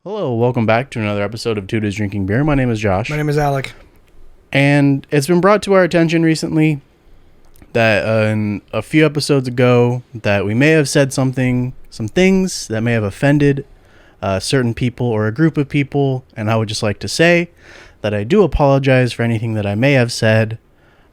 Hello, welcome back to another episode of Two Dudes Drinking Beer. My name is Josh. My name is Alec. And it's been brought to our attention recently that a few episodes ago that we may have said some things that may have offended certain people or a group of people. And I would just like to say that I do apologize for anything that I may have said.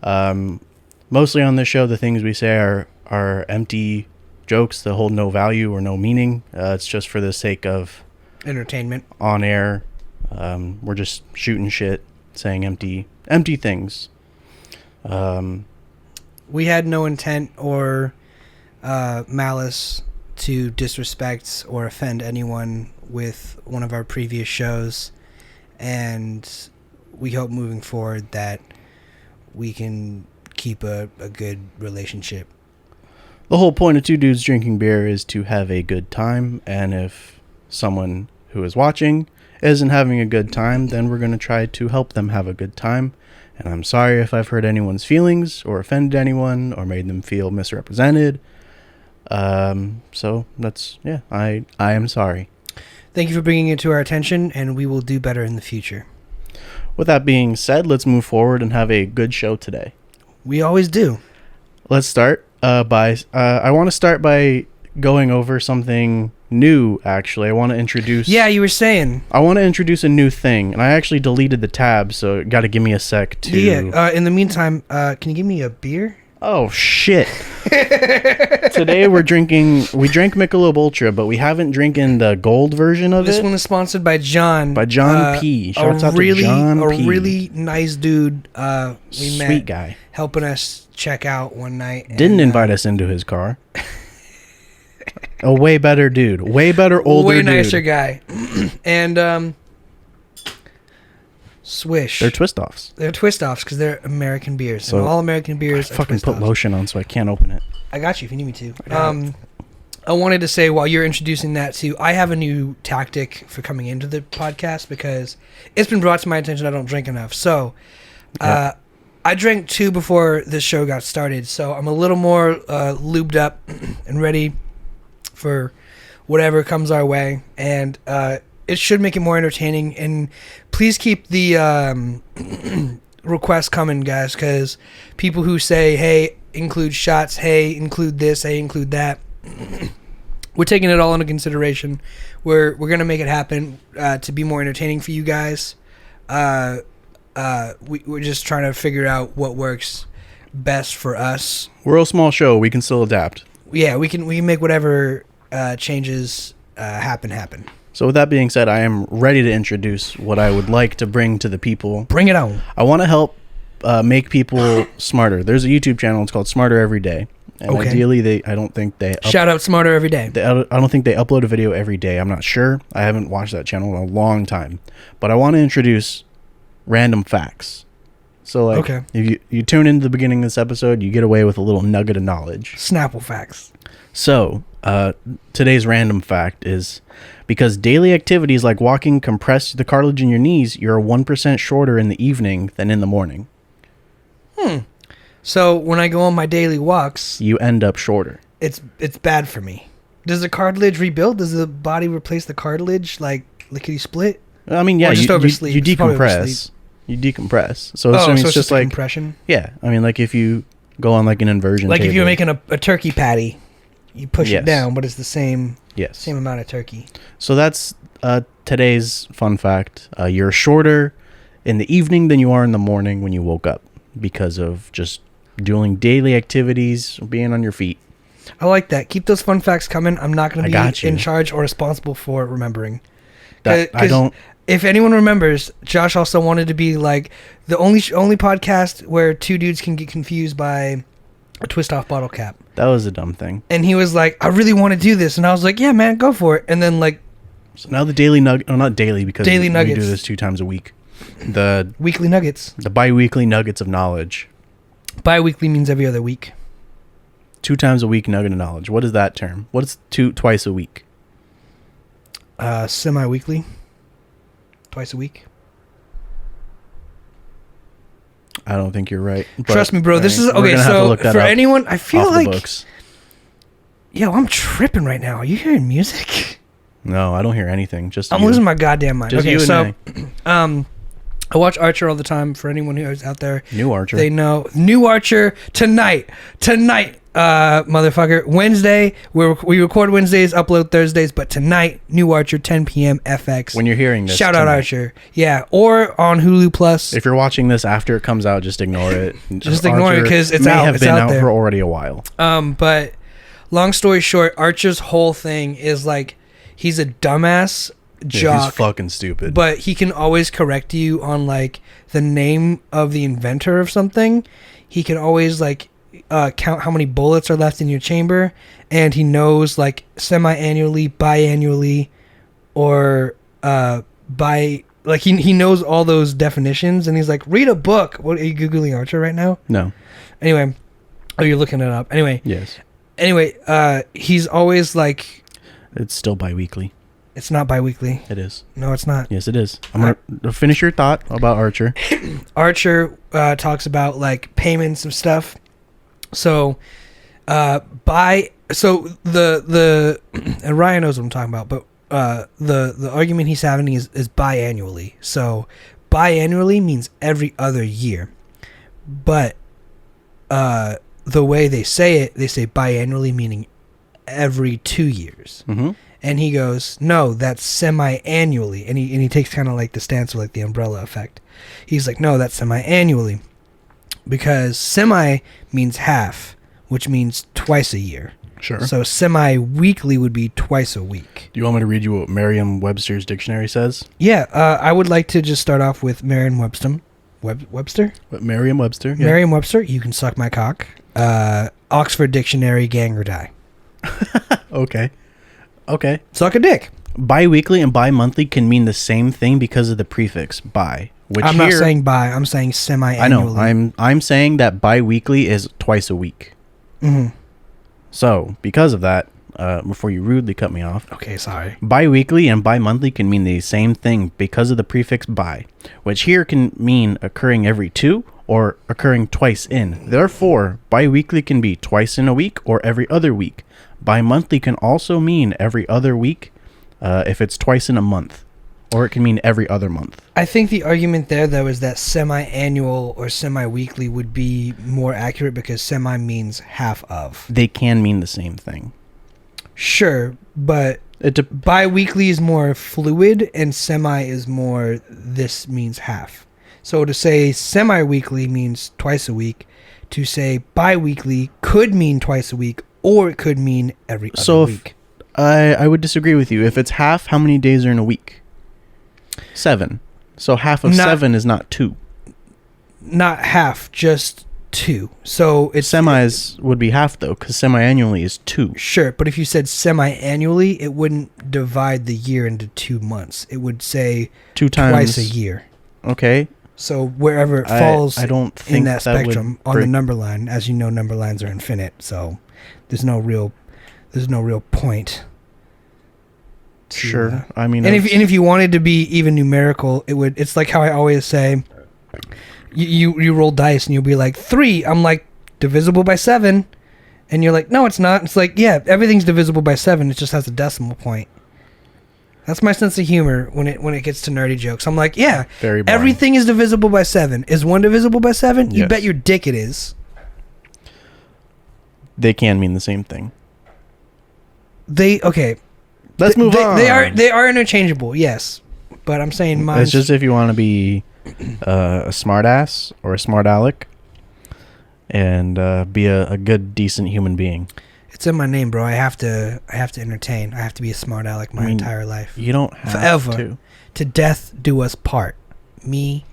Mostly on this show, the things we say are empty jokes that hold no value or no meaning. It's just for the sake of entertainment on air. We're just shooting shit, saying empty things. We had no intent or malice to disrespect or offend anyone with one of our previous shows, and we hope moving forward that we can keep a good relationship. The whole point of Two Dudes Drinking Beer is to have a good time, and if someone who is watching isn't having a good time, then we're going to try to help them have a good time. And I'm sorry if I've hurt anyone's feelings or offended anyone or made them feel misrepresented. So that's, I am sorry. Thank you for bringing it to our attention, and we will do better in the future. With that being said, let's move forward and have a good show today. We always do. Let's start I want to start by going over something new. Actually, I want to introduce. Yeah, you were saying. I want to introduce a new thing, and I actually deleted the tab, so got to give me a sec to. Yeah. In the meantime, can you give me a beer? Oh shit! Today we drank Michelob Ultra, but we haven't drinking the gold version of This it. one is sponsored by John. By John P. Shouts out to John P. A really nice dude. We met. Sweet guy. Helping us check out one night. Didn't invite us into his car. A way better dude. Way better, older way dude. nicer guy. And Swish. They're twist-offs. They're twist-offs because they're American beers. So and all American beers I are fucking put twist-offs. lotion on so I can't open it. I got you if you need me to. I wanted to say while you're introducing that too, I have a new tactic for coming into the podcast because it's been brought to my attention I don't drink enough. So I drank 2 before this show got started, so I'm a little more lubed up and ready for whatever comes our way, and it should make it more entertaining. And please keep the requests coming, guys, because people who say, hey, include shots, hey, include this, hey, include that, we're taking it all into consideration. We're gonna make it happen to be more entertaining for you guys. We're just trying to figure out what works best for us. We're a small show. We can still adapt. Yeah, we can make whatever changes happen. So with that being said, I am ready to introduce what I would like to bring to the people. Bring it on. I want to help make people smarter. There's a YouTube channel. It's called Smarter Every Day. And ideally, I don't think they... Shout out Smarter Every Day. I don't think they upload a video every day. I'm not sure. I haven't watched that channel in a long time. But I want to introduce random facts. So if you tune into the beginning of this episode, you get away with a little nugget of knowledge. Snapple facts. So today's random fact is because daily activities like walking compress the cartilage in your knees, you're 1% shorter in the evening than in the morning. So when I go on my daily walks, You end up shorter. it's bad for me. Does the cartilage rebuild? Does the body replace the cartilage like lickety split? I mean, yeah, Or just oversleep. you It's probably decompress. oversleep. You decompress. So It's just a like compression. yeah. I mean, like if you go on like an inversion, Like if table. you're making a turkey patty, you push Yes. it down, but it's the same yes. amount of turkey. So that's today's fun fact. You're shorter in the evening than you are in the morning when you woke up because of just doing daily activities, being on your feet. I like that. Keep those fun facts coming. I'm not going to got be you. in charge or responsible for remembering. I don't. If anyone remembers, Josh also wanted to be like the only podcast where 2 dudes can get confused by a twist-off bottle cap. That was a dumb thing. And he was like, I really want to do this. And I was like, yeah, man, go for it. And then like So now the daily nugget, not daily because Daily we nuggets. do this 2 times a week. The weekly nuggets. bi-weekly nuggets of knowledge. Bi-weekly means every other week. 2 times a week nugget of knowledge. What is that term? What is twice a week? Semi-weekly. Twice a week. I don't think you're right. Trust me, bro. This is we're okay. gonna have to So look that for up anyone, I feel off the like books. yo, I'm tripping right now. Are you hearing music? No, I don't hear anything. Just I'm you. losing my goddamn mind. Just Okay, you and so I watch Archer all the time. For anyone who's out there, New Archer. they know new Archer tonight, motherfucker. Wednesday, we record Wednesdays, upload Thursdays, but tonight, new Archer, 10 p.m. FX. When you're hearing this, shout out tonight. Archer, yeah, or on Hulu Plus. If you're watching this after it comes out, just ignore it. Just ignore it because it's may out. have It's been out out there. for already a while. But long story short, Archer's whole thing is like he's a dumbass jock. He's fucking stupid. But he can always correct you on like the name of the inventor of something. He can always like count how many bullets are left in your chamber, and he knows like semi-annually, biannually, or he knows all those definitions, and he's like, read a book. What are you googling Archer right now? No. Anyway, oh, you're looking it up. Anyway. Yes. Anyway, he's always like, It's still bi-weekly. it's not bi-weekly. It is. No, it's not. Yes, it is. I'm gonna finish your thought about Archer. Archer talks about like payments of stuff. So, the and Ryan knows what I'm talking about, but the argument he's having is biannually. So, biannually means every other year, but the way they say biannually, meaning every 2 years. Mm-hmm. And he goes, no, that's semi-annually. And he takes kind of like the stance of like the umbrella effect. He's like, no, that's semi-annually. Because semi means half, which means twice a year. Sure. So semi-weekly would be twice a week. Do you want me to read you what Merriam-Webster's dictionary says? Yeah, I would like to just start off with Merriam-Webster. Webster? What, Merriam-Webster? Yeah. Merriam-Webster, you can suck my cock. Oxford Dictionary, gang or die. Okay. Suck a dick. Bi-weekly and bi-monthly can mean the same thing because of the prefix bi. Which I'm not saying bi. I'm saying semi-annually. I know. I'm saying that bi-weekly is twice a week. Mm-hmm. So, because of that, before you rudely cut me off, Okay, sorry. bi-weekly and bi-monthly can mean the same thing because of the prefix bi, which here can mean occurring every 2 or occurring twice in. Therefore, bi-weekly can be twice in a week or every other week. Bi-monthly can also mean every other week if it's twice in a month, or it can mean every other month. I think the argument there, though, is that semi-annual or semi-weekly would be more accurate because semi means half of. They can mean the same thing. Sure, but bi-weekly is more fluid and semi is more this means half. So to say semi-weekly means twice a week, to say bi-weekly could mean twice a week, or it could mean every other week. I would disagree with you. If it's half, how many days are in a week? 7. So half of 7 is not 2. Not half, just 2. So it's Semis would be half though, because semi-annually is 2. Sure, but if you said semi-annually, it wouldn't divide the year into 2 months. It would say 2 times twice a year. Okay. So wherever it falls I don't think in that spectrum would on the number line, as you know, number lines are infinite. So there's no real point. Sure. I mean, and if you wanted to be even numerical, it's like how I always say, you roll dice and you'll be like 3. I'm like, divisible by 7, and you're like, no, it's not. It's like, yeah, everything's divisible by 7. It just has a decimal point. That's my sense of humor when it gets to nerdy jokes. I'm like, yeah, very boring. Everything is divisible by 7. Is 1 divisible by 7? You bet your dick it is. They can mean the same thing. Okay. Let's move on. They are interchangeable, yes. But I'm saying mine. It's just if you want to be a smart ass or a smart aleck and be a good, decent human being. It's in my name, bro. I have to entertain. I have to be a smart aleck my entire life. You don't have forever. To death do us part. Me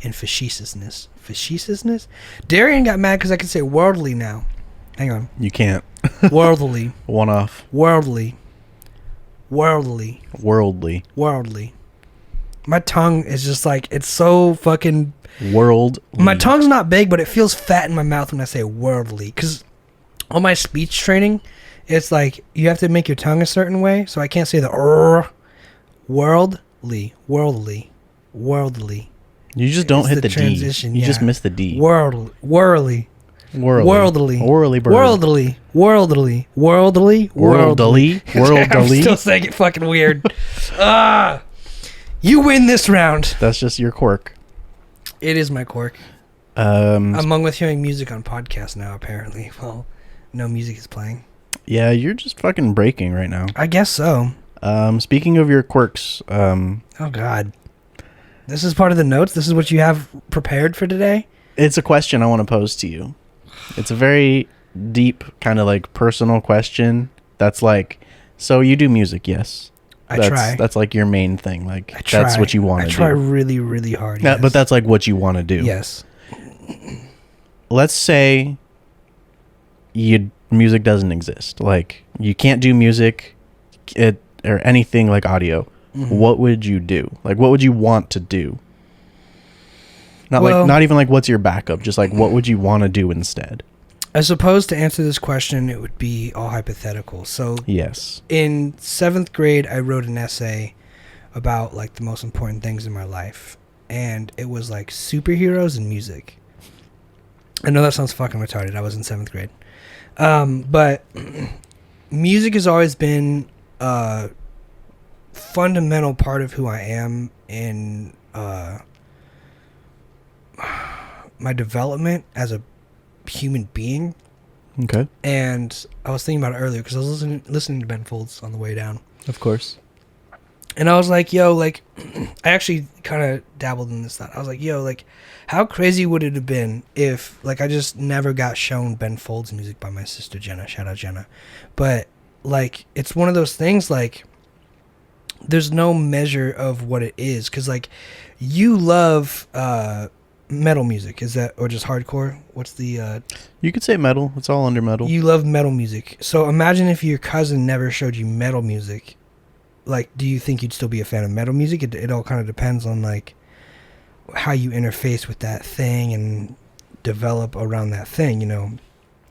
and facetiousness. Facetiousness? Darian got mad because I can say worldly now. Hang on. You can't. Worldly. One off. Worldly. Worldly. My tongue is just like, it's so fucking... Worldly. My tongue's not big, but it feels fat in my mouth when I say worldly. Because on my speech training, it's like, you have to make your tongue a certain way. So I can't say the worldly. You just don't hit the transition, D. You just miss the D. Worldly. Worldly. Worldly bird. Worldly. Worldly. Worldly. Worldly. I'm still saying it fucking weird. You win this round. That's just your quirk. It is my quirk. Among with hearing music on podcasts now, apparently. Well, no music is playing. Yeah, you're just fucking breaking right now. I guess so. Speaking of your quirks. Oh, God. This is part of the notes? This is what you have prepared for today? It's a question I want to pose to you. It's a very deep, kind of like personal question. That's like, so you do music, yes? I try. That's like your main thing. Like, that's what you want to do. I try really, really hard. Yes. But that's like what you want to do. Yes. Let's say music doesn't exist. Like, you can't do music or anything like audio. Mm-hmm. What would you do? Like, what would you want to do? Not even like what's your backup, just like what would you want to do instead? I suppose to answer this question, it would be all hypothetical. So yes, in 7th grade, I wrote an essay about like the most important things in my life, and it was like superheroes and music. I know that sounds fucking retarded. I was in 7th grade, but music has always been a fundamental part of who I am in my development as a human being. Okay. And I was thinking about it earlier because I was listening to Ben Folds on the way down. Of course. And I was like, yo, like, I actually kind of dabbled in this thought. I was like, yo, like, how crazy would it have been if, like, I just never got shown Ben Folds music by my sister Jenna. Shout out Jenna. But, like, it's one of those things, like, there's no measure of what it is. Because, like, you love metal music. Is that, or just hardcore? What's the... You could say metal. It's all under metal. You love metal music. So imagine if your cousin never showed you metal music. Like, do you think you'd still be a fan of metal music? It all kind of depends on, like, how you interface with that thing and develop around that thing, you know?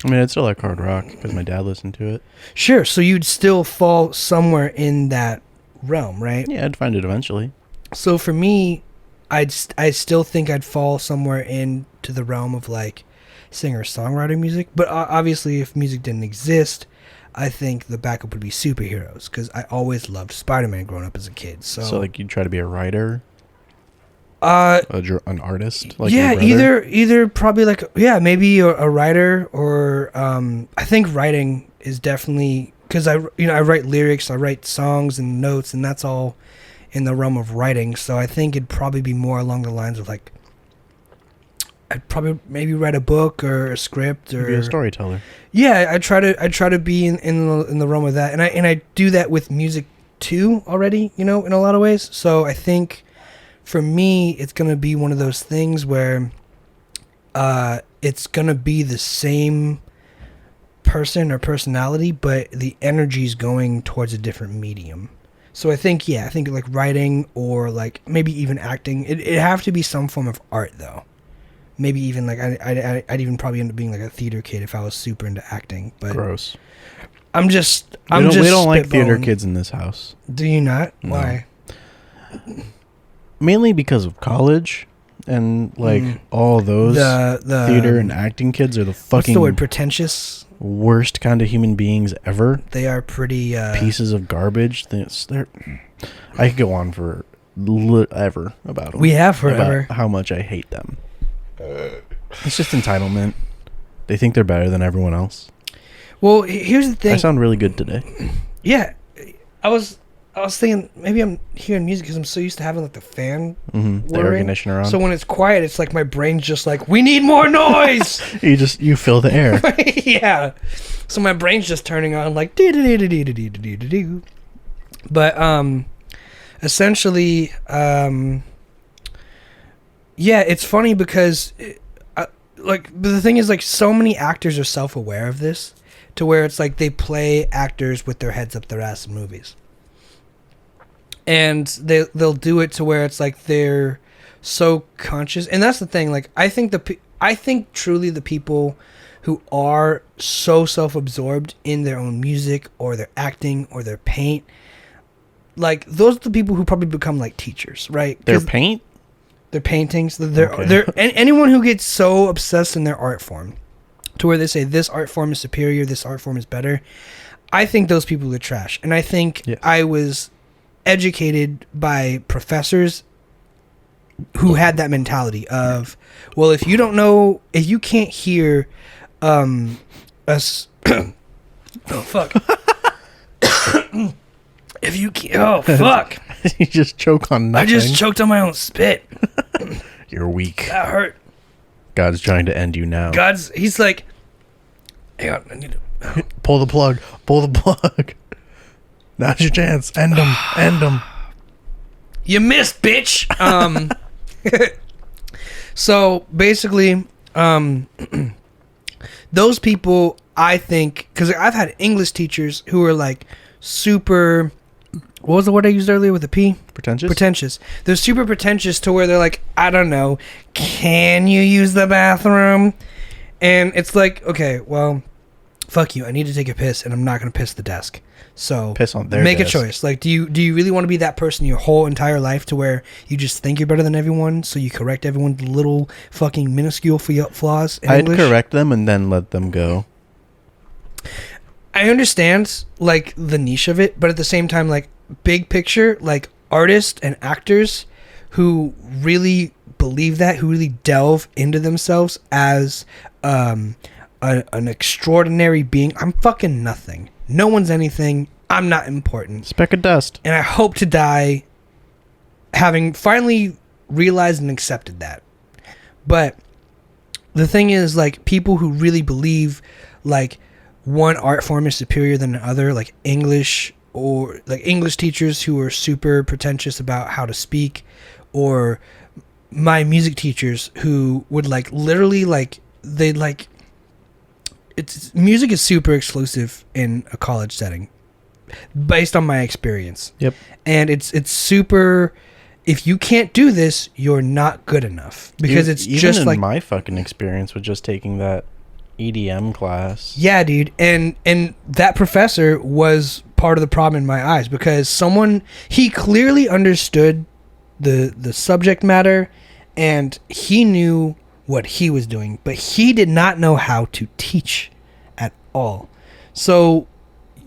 I mean, I'd still like hard rock because my dad listened to it. Sure, so you'd still fall somewhere in that realm, right? Yeah, I'd find it eventually. So for me, I still think I'd fall somewhere into the realm of, like, singer-songwriter music. But obviously, if music didn't exist, I think the backup would be superheroes, because I always loved Spider-Man growing up as a kid. So like, you'd try to be a writer? An artist? Like, yeah, either probably, like, yeah, maybe a writer, or I think writing is definitely, because I write lyrics, I write songs and notes, and that's all in the realm of writing. So I think it'd probably be more along the lines of, like, I'd probably maybe write a book or a script, or be a storyteller. Yeah, I try to be in the realm of that, and I do that with music too already, you know, in a lot of ways. So I think for me, it's gonna be one of those things where it's gonna be the same person or personality, but the energy's going towards a different medium. So I think like writing, or like maybe even acting. It'd have to be some form of art though. Maybe even like I'd even probably end up being like a theater kid if I was super into acting. But gross. We don't like theater kids in this house. Do you not? No. Why? Mainly because of college, and like all those the theater and acting kids are the fucking, what's the word, pretentious, worst kind of human beings ever. They are pretty pieces of garbage. I could go on for ever about them. We have forever. About how much I hate them. It's just entitlement. They think they're better than everyone else. Well, here's the thing. I sound really good today. Yeah, I was thinking maybe I'm hearing music because I'm so used to having like the fan, the air conditioner on. So when it's quiet, it's like my brain's just like, we need more noise. you fill the air. Yeah. So my brain's just turning on like do. But essentially, yeah, it's funny because but the thing is, like, so many actors are self-aware of this, to where it's like they play actors with their heads up their ass in movies. And they'll do it to where it's like they're so conscious. And that's the thing, like, I think truly the people who are so self-absorbed in their own music or their acting or their paint, like, those are the people who probably become like teachers, right? Their paint? Their paintings. They're anyone who gets so obsessed in their art form to where they say this art form is superior, this art form is better, I think those people are trash. And I think I was educated by professors who had that mentality of, well, if you don't know, if you can't hear us oh fuck if you can't, oh fuck you just choke on nothing. I just choked on my own spit. You're weak. That hurt. God's trying to end you now. He's like, hang on, I need to pull the plug. Now's your chance. End him. You missed, bitch. So basically, those people, I think, because I've had English teachers who are like super, what was the word I used earlier with the P? Pretentious. They're super pretentious to where they're like, I don't know, can you use the bathroom? And it's like, okay, well, fuck you. I need to take a piss, and I'm not going to piss the desk. So piss on their make desk. a choice. Like, do you really want to be that person your whole entire life to where you just think you're better than everyone, so you correct everyone's little fucking minuscule flaws in English? I'd correct them and then let them go. I understand, like, the niche of it, but at the same time, like, big picture, like, artists and actors who really believe that, who really delve into themselves as an extraordinary being. I'm fucking nothing. No one's anything. I'm not important. Speck of dust. And I hope to die having finally realized and accepted that. But the thing is, like, people who really believe, like, one art form is superior than another, like English, or like English teachers who are super pretentious about how to speak, or my music teachers who would like literally like they'd like, it's music is super exclusive in a college setting based on my experience. Yep. And it's super, if you can't do this, you're not good enough, because it's even just in like my fucking experience with just taking that EDM class. Yeah, dude. And that professor was part of the problem in my eyes, because he clearly understood the subject matter, and he knew what he was doing, but he did not know how to teach at all. So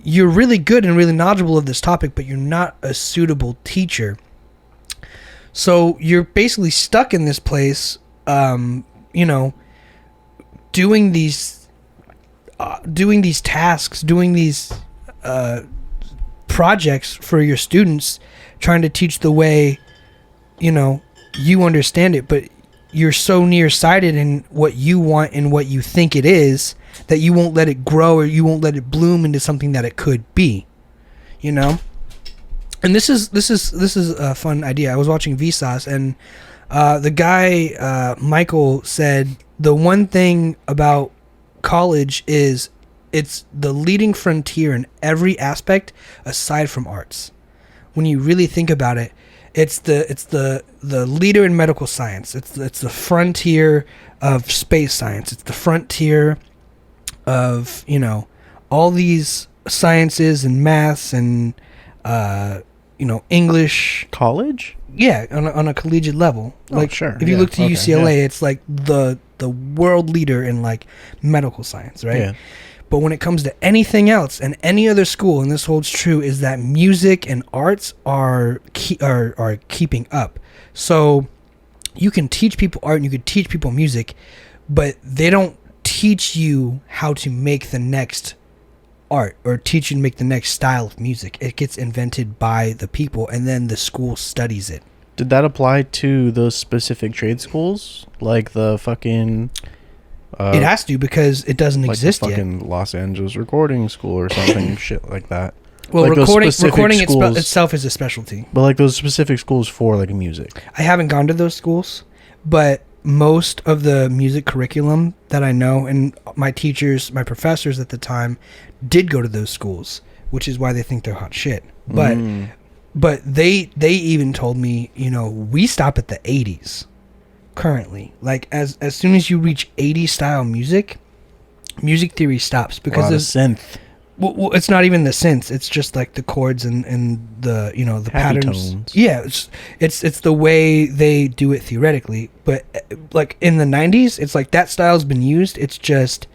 you're really good and really knowledgeable of this topic, but you're not a suitable teacher. So you're basically stuck in this place, doing these tasks, doing these projects for your students, trying to teach the way, you understand it, but you're so nearsighted in what you want and what you think it is that you won't let it grow, or you won't let it bloom into something that it could be, And this is a fun idea. I was watching Vsauce, and the guy Michael said the one thing about college is it's the leading frontier in every aspect aside from arts. When you really think about it, it's the leader in medical science. It's the frontier of space science. It's the frontier of all these sciences and maths and English. College? Yeah, on a collegiate level. Like, sure. If you look to UCLA, it's like the world leader in like medical science, right? Yeah. But when it comes to anything else and any other school, and this holds true, is that music and arts are keeping up. So you can teach people art and you can teach people music, but they don't teach you how to make the next art or teach you to make the next style of music. It gets invented by the people, and then the school studies it. Did that apply to those specific trade schools, like the fucking? It has to, because it doesn't like exist the yet. fucking Los Angeles Recording School or something, shit like that. Well, like recording itself is a specialty. But like those specific schools for like music. I haven't gone to those schools, but most of the music curriculum that I know, and my teachers, my professors at the time, did go to those schools, which is why they think they're hot shit. But they even told me, we stop at the 80s currently. Like as soon as you reach 80s style music theory stops, because there's synth. Well, it's not even the synths. It's just like the chords and the the happy patterns. Tones. Yeah, it's the way they do it theoretically. But like in the 90s, it's like that style's been used. It's just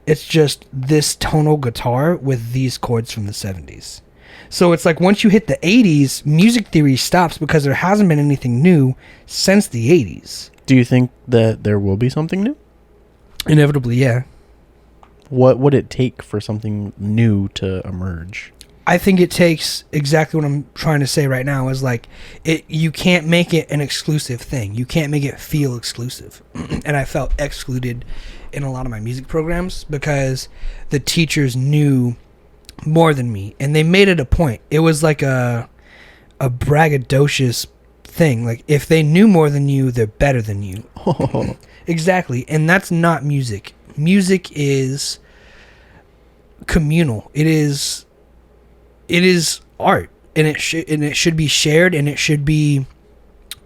It's just this tonal guitar with these chords from the 70s. So it's like once you hit the 80s, music theory stops because there hasn't been anything new since the 80s. Do you think that there will be something new? Inevitably, yeah. What would it take for something new to emerge? I think it takes exactly what I'm trying to say right now is like you can't make it an exclusive thing. You can't make it feel exclusive. And I felt excluded in a lot of my music programs because the teachers knew more than me and they made it a point. It was like a braggadocious thing. Like if they knew more than you, they're better than you. Exactly. And that's not music. Music is communal. It is art, and it should be shared, and it should be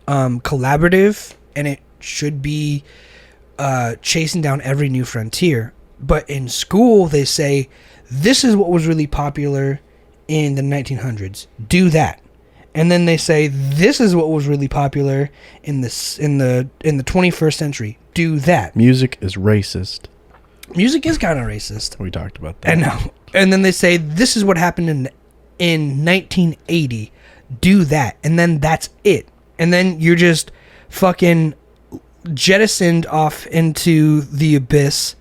collaborative, and it should be chasing down every new frontier. But in school, they say this is what was really popular in the 1900s. Do that, and then they say this is what was really popular in the 21st century. Do that. Music is racist. Music is kind of racist. We talked about that. And no, and then they say this is what happened in 1980. Do that, and then that's it. And then you're just fucking jettisoned off into the abyss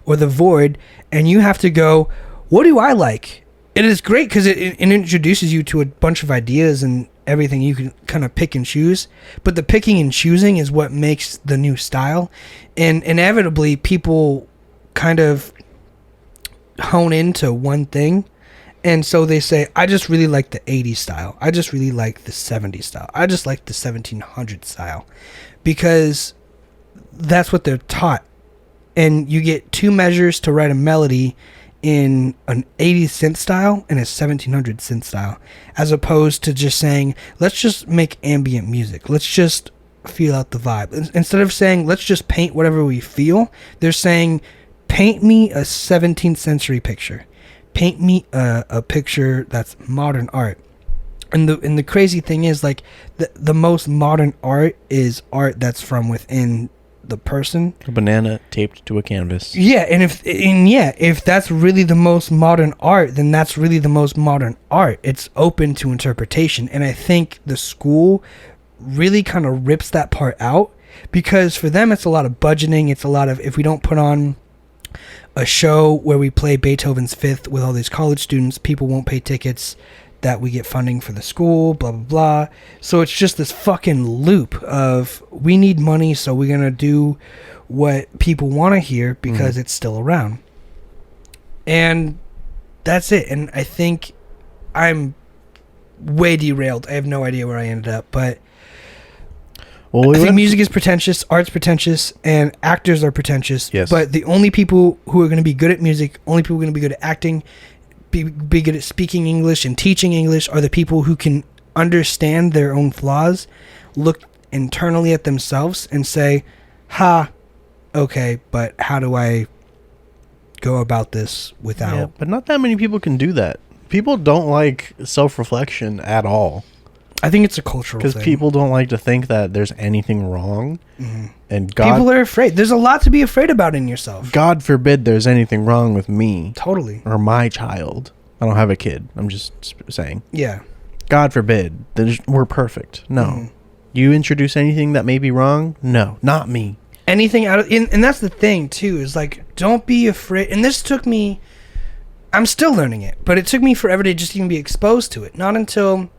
or the void, and you have to go, what do I like? It is great because it introduces you to a bunch of ideas and everything you can kind of pick and choose. But the picking and choosing is what makes the new style. And inevitably, people kind of hone into one thing. And so they say, I just really like the 80s style. I just really like the 70s style. I just like the 1700s style. Because that's what they're taught. And you get two measures to write a melody in an 80s synth style and a 1700s synth style. As opposed to just saying, let's just make ambient music. Let's just feel out the vibe. Instead of saying, let's just paint whatever we feel, they're saying, paint me a 17th century picture. Paint me a picture that's modern art. And the crazy thing is, like, the most modern art is art that's from within the person. A banana taped to a canvas. Yeah, and if that's really the most modern art, then that's really the most modern art. It's open to interpretation. And I think the school really kind of rips that part out, because for them it's a lot of budgeting. It's a lot of, if we don't put on a show where we play Beethoven's Fifth with all these college students, people won't pay tickets, that we get funding for the school, blah, blah, blah. So it's just this fucking loop of, we need money, so we're going to do what people want to hear because it's still around. And that's it. And I think I'm way derailed. I have no idea where I ended up, but I think music is pretentious, art's pretentious, and actors are pretentious. Yes. But the only people who are going to be good at music, only people who are going to be good at acting, be good at speaking English and teaching English, are the people who can understand their own flaws, look internally at themselves, and say, okay, but how do I go about this without... Yeah, but not that many people can do that. People don't like self-reflection at all. I think it's a cultural thing. Because people don't like to think that there's anything wrong. Mm-hmm. And people are afraid. There's a lot to be afraid about in yourself. God forbid there's anything wrong with me. Totally. Or my child. I don't have a kid. I'm just saying. Yeah. God forbid. We're perfect. No. Mm-hmm. You introduce anything that may be wrong? No. Not me. Anything out of... And that's the thing, too, is like, don't be afraid. And this took me... I'm still learning it. But it took me forever to just even be exposed to it. Not until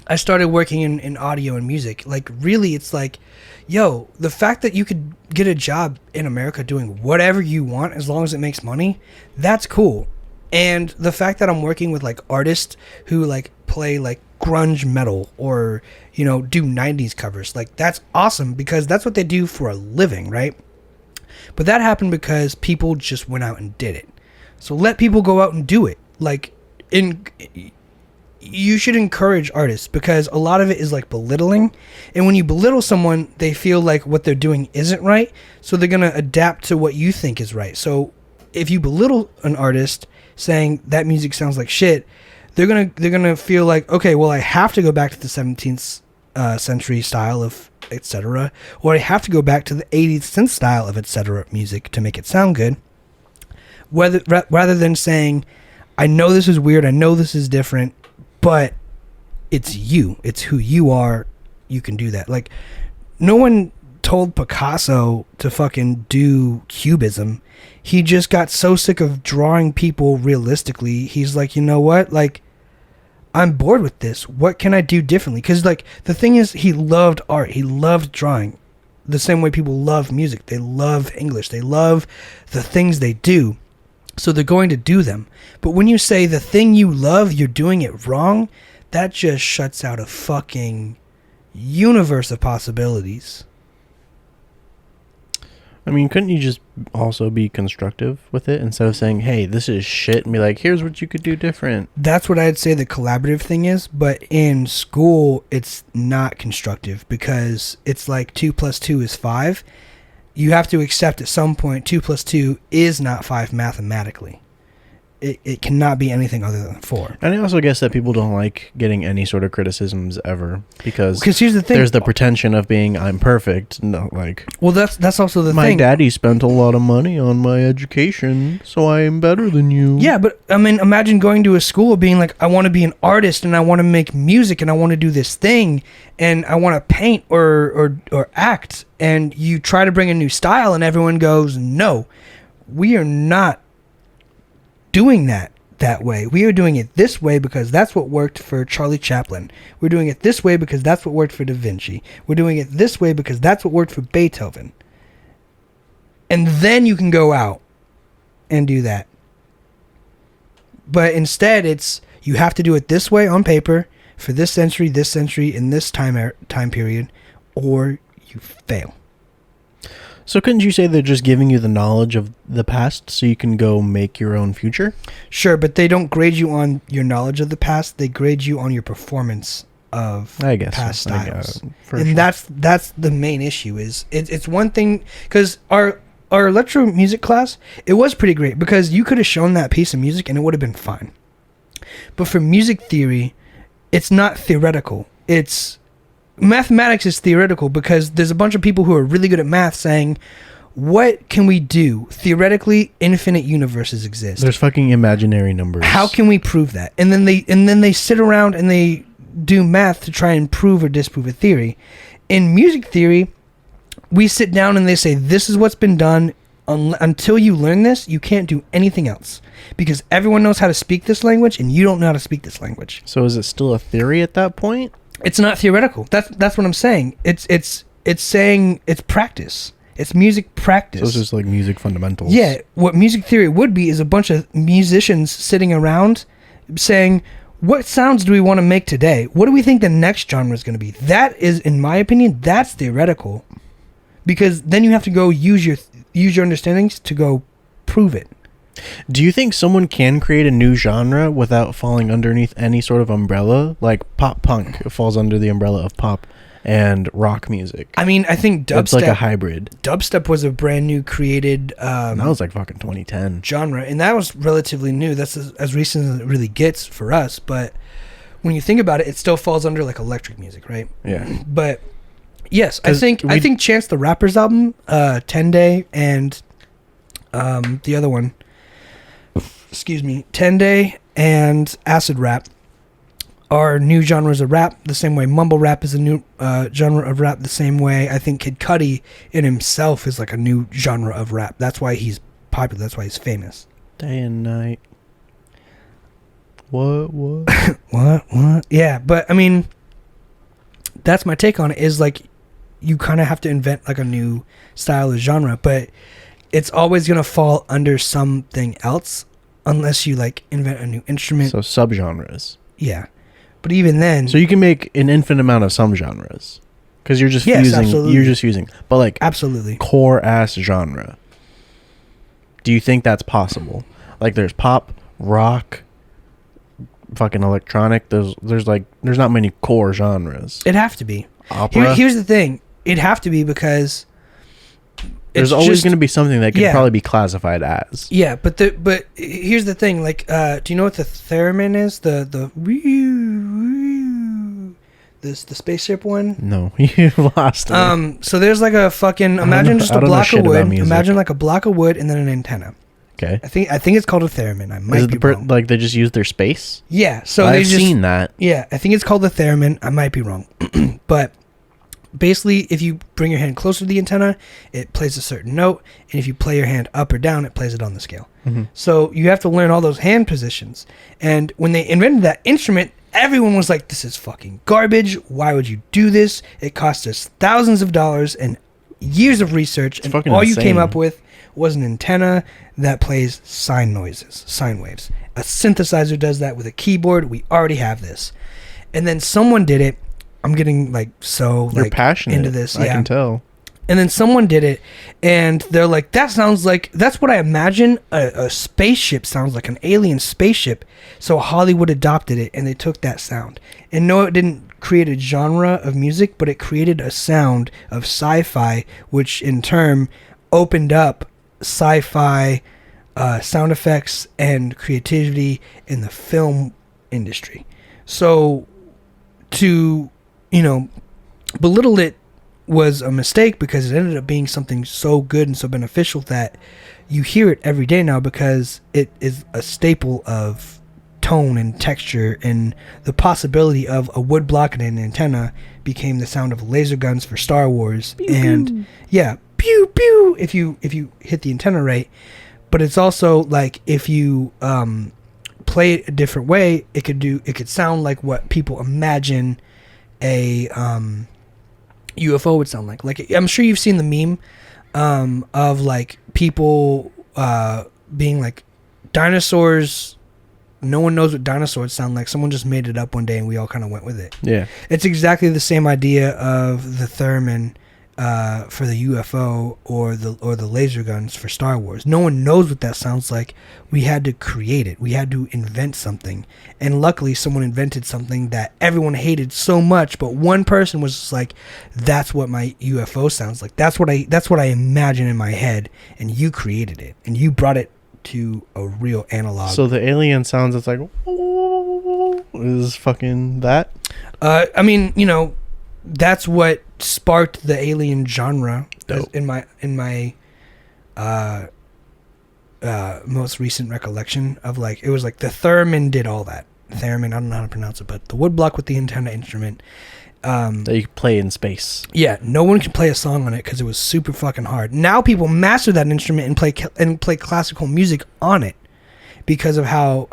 I started working in audio and music. Like, really, it's like, yo, the fact that you could get a job in America doing whatever you want as long as it makes money, that's cool. And the fact that I'm working with, like, artists who, like, play, like, grunge metal or, you know, do 90s covers, like, that's awesome because that's what they do for a living, right? But that happened because people just went out and did it. So let people go out and do it. Like, you should encourage artists, because a lot of it is like belittling, and when you belittle someone, they feel like what they're doing isn't right, so they're gonna adapt to what you think is right. So if you belittle an artist saying that music sounds like shit, they're gonna feel like, okay, well, I have to go back to the 17th century style of etc., or I have to go back to the 80s synth style of etc. music to make it sound good. rather than saying, I know this is weird, I know this is different, but it's you. It's who you are. You can do that. Like, no one told Picasso to fucking do cubism. He just got so sick of drawing people realistically. He's like, you know what? Like, I'm bored with this. What can I do differently? Because, like, the thing is, he loved art. He loved drawing. The same way people love music. They love English. They love the things they do. So they're going to do them. But when you say the thing you love, you're doing it wrong, that just shuts out a fucking universe of possibilities. I mean, couldn't you just also be constructive with it instead of saying, hey, this is shit, and be like, here's what you could do different? That's what I'd say the collaborative thing is, but in school, it's not constructive because it's like 2 + 2 is 5. You have to accept at some point 2 + 2 is not 5 mathematically. It cannot be anything other than 4. And I also guess that people don't like getting any sort of criticisms ever because here's the thing. There's the pretension of being I'm perfect. No, like, well, that's also the my thing. My daddy spent a lot of money on my education, so I am better than you. Yeah, but I mean, imagine going to a school being like, I want to be an artist and I want to make music and I want to do this thing and I want to paint or act, and you try to bring a new style and everyone goes, no, we are not doing that way. We are doing it this way because that's what worked for Charlie Chaplin. We're doing it this way because that's what worked for Da Vinci. We're doing it this way because that's what worked for Beethoven. And then you can go out and do that. But instead, it's you have to do it this way on paper for this century, in this time period, or you fail. So couldn't you say they're just giving you the knowledge of the past so you can go make your own future? Sure, but they don't grade you on your knowledge of the past. They grade you on your performance of past styles. And sure. That's the main issue. Is it's one thing because our electro music class, it was pretty great because you could have shown that piece of music and it would have been fine. But for music theory, it's not theoretical. It's mathematics is theoretical because there's a bunch of people who are really good at math saying, what can we do? Theoretically, infinite universes exist. There's fucking imaginary numbers. How can we prove that? And then they sit around and they do math to try and prove or disprove a theory. In music theory, we sit down and they say, this is what's been done. Until you learn this, you can't do anything else because everyone knows how to speak this language and you don't know how to speak this language. So is it still a theory at that point? It's not theoretical. That's what I'm saying. It's saying it's practice. It's music practice. So it's just like music fundamentals. Yeah. What music theory would be is a bunch of musicians sitting around saying, what sounds do we want to make today? What do we think the next genre is going to be? That is, in my opinion, that's theoretical. Because then you have to go use your understandings to go prove it. Do you think someone can create a new genre without falling underneath any sort of umbrella? Like pop punk falls under the umbrella of pop and rock music. I mean, I think dubstep... It's like a hybrid. Dubstep was a brand new created... that was like fucking 2010. Genre, and that was relatively new. That's as recent as it really gets for us, but when you think about it, it still falls under like electric music, right? Yeah. But yes, I think Chance the Rapper's album, 10 Day, and the other one... 10 Day and Acid Rap are new genres of rap, the same way mumble rap is a new genre of rap, the same way I think Kid Cudi in himself is like a new genre of rap. That's why he's popular. That's why he's famous. Day and night. What? What? Yeah, but I mean, that's my take on it, is like you kind of have to invent like a new style or genre, but it's always going to fall under something else unless you like invent a new instrument. So subgenres. Yeah. But even then, so you can make an infinite amount of some genres because you're just fusing, but like absolutely core ass genre. Do you think that's possible? Like there's pop, rock, fucking electronic. There's not many core genres. It'd have to be. Opera. Here's the thing. It'd have to be because there's always going to be something that can probably be classified as. Yeah, but here's the thing. Like, do you know what the theremin is? The spaceship one? No, you lost it. So there's like a fucking imagine just a block of wood. Imagine like a block of wood and then an antenna. Okay. I think it's called a theremin. I might Is it be wrong. like they just use their space? Yeah. So I've seen that. Yeah, I think it's called the theremin. I might be wrong, but basically, if you bring your hand closer to the antenna, it plays a certain note, and if you play your hand up or down, it plays it on the scale. Mm-hmm. So you have to learn all those hand positions. And when they invented that instrument, everyone was like, "This is fucking garbage. Why would you do this? It cost us thousands of dollars and years of research, and all you came up with was an antenna that plays sine noises, sine waves. A synthesizer does that with a keyboard. We already have this." And then someone did it. I'm getting You're passionate into this. I can tell. And then someone did it, and they're like, "That sounds like that's what I imagine a spaceship sounds like, an alien spaceship." So Hollywood adopted it, and they took that sound. And no, it didn't create a genre of music, but it created a sound of sci-fi, which in turn opened up sci-fi sound effects and creativity in the film industry. So to belittle it was a mistake, because it ended up being something so good and so beneficial that you hear it every day now, because it is a staple of tone and texture, and the possibility of a wood block and an antenna became the sound of laser guns for Star Wars. Pew, and pew. Yeah, pew pew, if you hit the antenna right. But it's also like, if you play it a different way, it could sound like what people imagine a UFO would sound like. Like, I'm sure you've seen the meme of like people being like, dinosaurs, no one knows what dinosaurs sound like. Someone just made it up one day and we all kind of went with it. Yeah. It's exactly the same idea of the theremin for the UFO or the laser guns for Star Wars. No one knows what that sounds like. We had to create it. We had to invent something. And luckily someone invented something that everyone hated so much, but one person was just like, "That's what my UFO sounds like. That's what I imagine in my head." And you created it, and you brought it to a real analog. So the alien sounds, it's like, is fucking that? I mean, that's what sparked the alien genre. In my most recent recollection of, like, it was like the theremin did all that. Theremin, I don't know how to pronounce it, but the woodblock with the antenna instrument. That you could play in space. Yeah, no one could play a song on it because it was super fucking hard. Now people master that instrument and play classical music on it because of how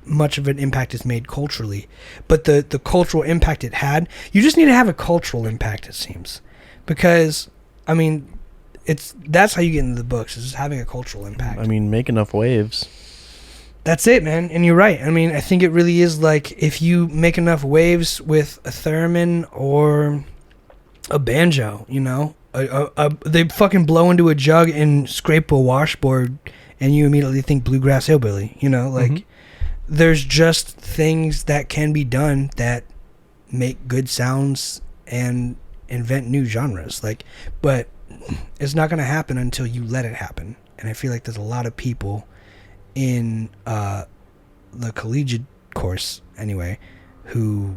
much of an impact it's made culturally. But the cultural impact it had, you just need to have a cultural impact, it seems, because I mean, that's how you get into the books, is just having a cultural impact. I mean, make enough waves. That's it, man. And you're right. I mean, I think it really is like, if you make enough waves with a theremin or a banjo, they fucking blow into a jug and scrape a washboard, and you immediately think bluegrass hillbilly. There's just things that can be done that make good sounds and invent new genres. But it's not going to happen until you let it happen. And I feel like there's a lot of people in the collegiate course anyway who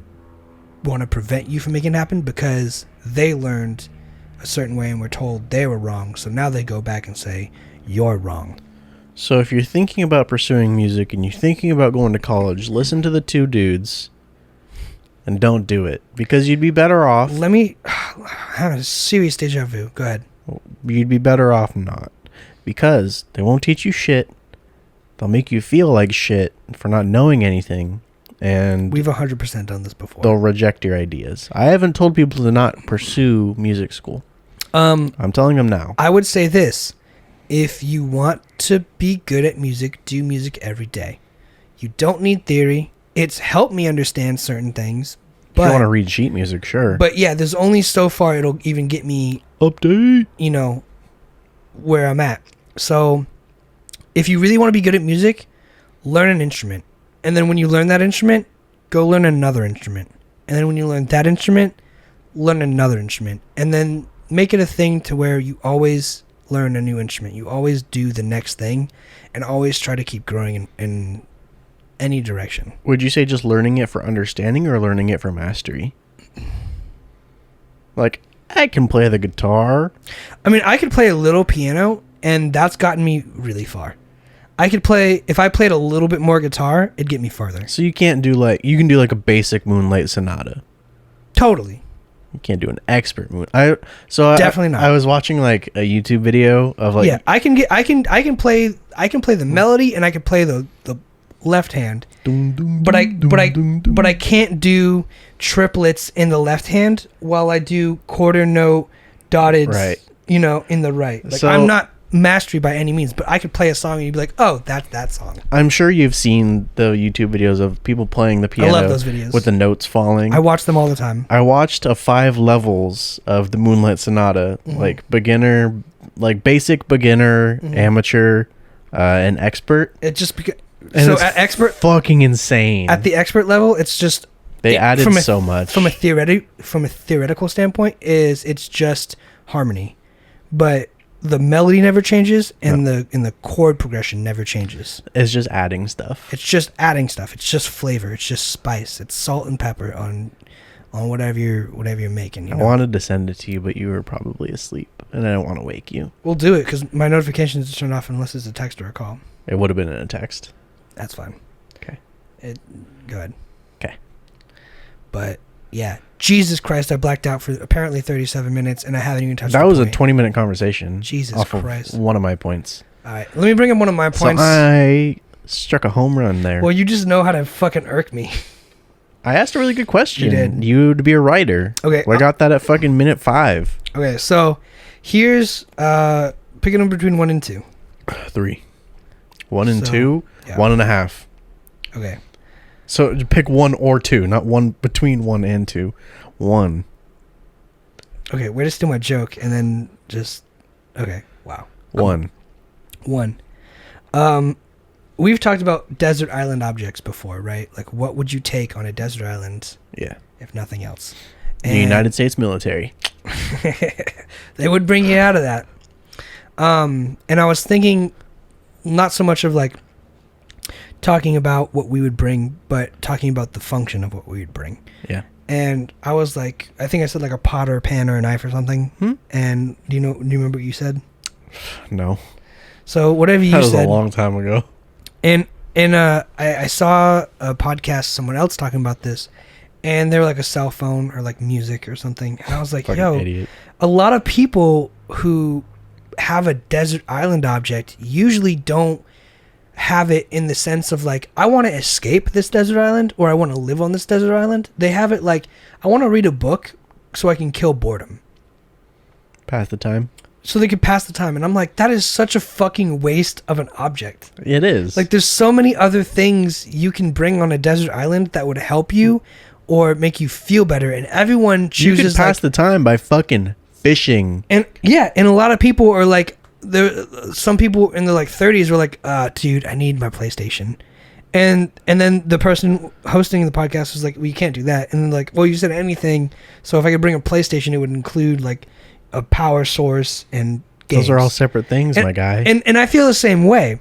want to prevent you from making it happen, because they learned a certain way and were told they were wrong. So now they go back and say, "You're wrong." So if you're thinking about pursuing music and you're thinking about going to college, listen to the two dudes and don't do it, because you'd be better off. Let me have a serious deja vu. Go ahead. You'd be better off not, because they won't teach you shit. They'll make you feel like shit for not knowing anything, and we've 100% done this before. They'll reject your ideas. I haven't told people to not pursue music school. I'm telling them now. I would say this: if you want to be good at music, do music every day. You don't need theory. It's helped me understand certain things. But if you want to read sheet music, sure. But yeah, there's only so far it'll even get me update. Where I'm at. So if you really want to be good at music, learn an instrument. And then when you learn that instrument, go learn another instrument. And then when you learn that instrument, learn another instrument. And then make it a thing to where you always learn a new instrument. You always do the next thing, and always try to keep growing in any direction. Would you say just learning it for understanding or learning it for mastery? Like, I can play the guitar. I mean, I could play a little piano, and that's gotten me really far. I could play, if I played a little bit more guitar, it'd get me further. So you can't do you can do like a basic Moonlight Sonata. Totally. You can't do an expert Definitely not. I was watching like a YouTube video of like, yeah, I can play the melody and I can play the left hand, but I can't do triplets in the left hand while I do quarter note dotted, right, in the right. Like, so, I'm not mastery by any means, but I could play a song and you'd be like, oh, that's that song. I'm sure you've seen the YouTube videos of people playing the piano. I love those videos with the notes falling. I watch them all the time. I watched 5 levels of the Moonlight Sonata, like beginner, like basic, beginner, amateur, and expert. It just so at expert, fucking insane. At the expert level, it's just they added so much from a theoretical standpoint. It's just harmony, but the melody never changes and the chord progression never changes. It's just adding stuff. It's just adding stuff. It's just flavor. It's just spice. It's salt and pepper on whatever you're making. I wanted to send it to you, but you were probably asleep, and I don't want to wake you. We'll do it because my notifications turn off unless it's a text or a call. It would have been in a text. That's fine. Okay. Go ahead. Okay. But yeah, Jesus Christ, I blacked out for apparently 37 minutes, and I haven't even touched. That was a 20-minute conversation. Jesus off Christ. Of one of my points. All right, let me bring up one of my points. So I struck a home run there. Well, you just know how to fucking irk me. I asked a really good question. You did. You'd be a writer. Okay. Well, I got that at fucking minute 5. Okay, so here's picking them between 1 and 2. 3. 1 and 2. Yeah. 1.5. Okay. So pick 1 or 2, not one between 1 and 2. 1. Okay, way to steal my joke, and then just okay. Wow. 1. 1. We've talked about desert island objects before, right? Like, what would you take on a desert island? Yeah. If nothing else. The United States military. They would bring you out of that. And I was thinking, not so much of like talking about what we would bring, but talking about the function of what we would bring. Yeah. And I was like, I think I said like a pot or a pan or a knife or something. And do you remember what you said? No. So whatever you said. That was a long time ago. And I saw a podcast, someone else talking about this, and they were like a cell phone or like music or something. And I was like, yo, idiot. A lot of people who have a desert island object usually don't have it in the sense of like, I want to escape this desert island or I want to live on this desert island. They have it like, I want to read a book so I can kill boredom. Pass the time. So they could pass the time. And I'm like, that is such a fucking waste of an object. It is. Like, there's so many other things you can bring on a desert island that would help you or make you feel better. And everyone chooses. You could pass the time by fucking fishing. And yeah, and a lot of people are like, some people in their like 30s were like, dude, I need my PlayStation. And then the person hosting the podcast was like, well, you can't do that. And then like, well, you said anything. So if I could bring a PlayStation, it would include like a power source and games. Those are all separate things, my guy. And I feel the same way.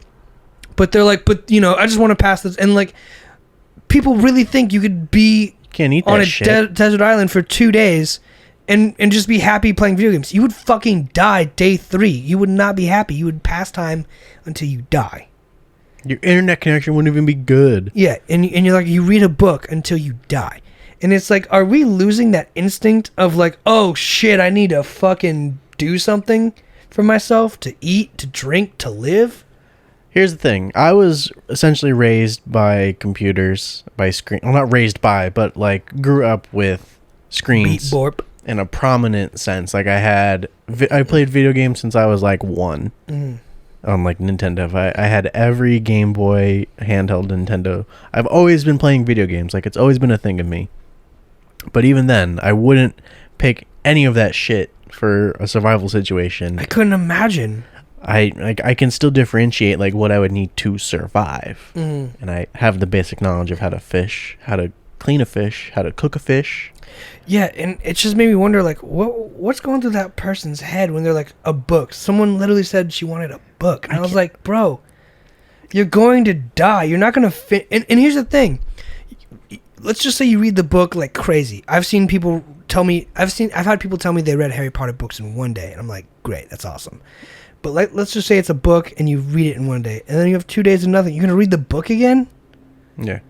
But they're like, but I just want to pass this. And like, people really think you could be can't eat on that a shit. desert island for 2 days and just be happy playing video games. You would fucking die day 3. You would not be happy. You would pass time until you die. Your internet connection wouldn't even be good. Yeah, and you're like, you read a book until you die. And it's like, are we losing that instinct of like, oh shit, I need to fucking do something for myself, to eat, to drink, to live? Here's the thing. I was essentially raised by computers, by screen. Well, not raised by, but like grew up with screens. Beat borp. In a prominent sense. Like I played video games since I was like 1. On like Nintendo. I had every Game Boy handheld Nintendo. I've always been playing video games. Like it's always been a thing of me. But even then, I wouldn't pick any of that shit for a survival situation. I couldn't imagine. I can still differentiate like what I would need to survive. And I have the basic knowledge of how to fish, how to clean a fish, how to cook a fish. Yeah, and it just made me wonder, like, what's going through that person's head when they're like, a book? Someone literally said she wanted a book. And I was like, bro, you're going to die. You're not going to fit. And here's the thing. Let's just say you read the book like crazy. I've had people tell me they read Harry Potter books in 1 day. And I'm like, great, that's awesome. But let's just say it's a book and you read it in one day, and then you have 2 days of nothing. You're gonna read the book again? Yeah.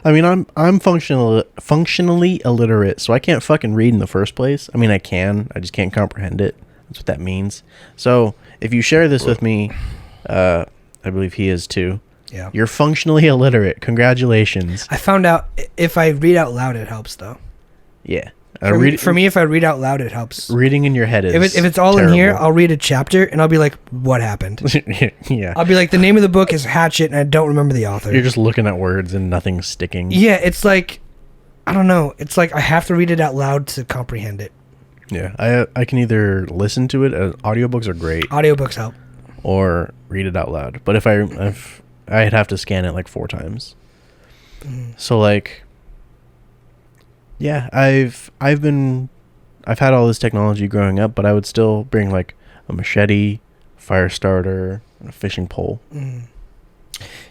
I mean, I'm functionally illiterate, so I can't fucking read in the first place. I mean, I can. I just can't comprehend it. That's what that means. So if you share this with me, I believe he is too. Yeah. You're functionally illiterate. Congratulations. I found out if I read out loud, it helps though. Yeah. For me, if I read out loud, it helps. Reading in your head is if it's all terrible. in here, I'll read a chapter and I'll be like, what happened? Yeah. I'll be like, the name of the book is Hatchet and I don't remember the author. You're just looking at words and nothing's sticking. Yeah, it's like, I don't know. It's like I have to read it out loud to comprehend it. Yeah. I can either listen to it. Audiobooks are great. Audiobooks help. Or read it out loud. But if I'd have to scan it like 4 times. So like, yeah, I've had all this technology growing up, but I would still bring like a machete, fire starter, and a fishing pole.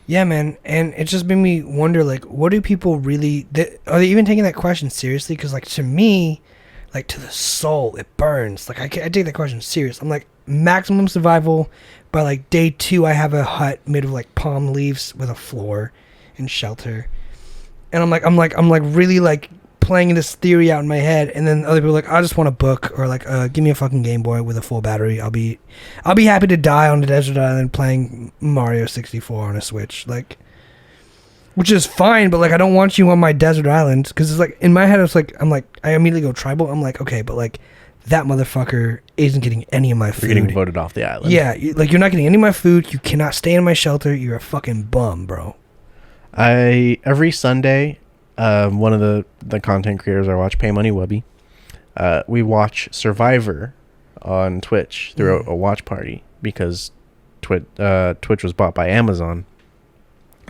Yeah, man, and it just made me wonder, like, what do people really? Are they even taking that question seriously? Because, like, to me, like to the soul, it burns. Like I take that question serious. I'm like, maximum survival. By like day 2, I have a hut made of like palm leaves with a floor and shelter, and I'm like really like playing this theory out in my head, and then other people are like, I just want a book, or like give me a fucking Game Boy with a full battery. I'll be happy to die on a desert island playing Mario 64 on a Switch, like, which is fine, but like I don't want you on my desert island, because it's like in my head I immediately go tribal. I'm like, okay, but like that motherfucker isn't getting any of my food. You're getting voted off the island. Yeah, like you're not getting any of my food. You cannot stay in my shelter. You're a fucking bum, bro. Every Sunday, one of the content creators I watch, Pay Money Webby, we watch Survivor on Twitch through a watch party, because Twitch was bought by Amazon.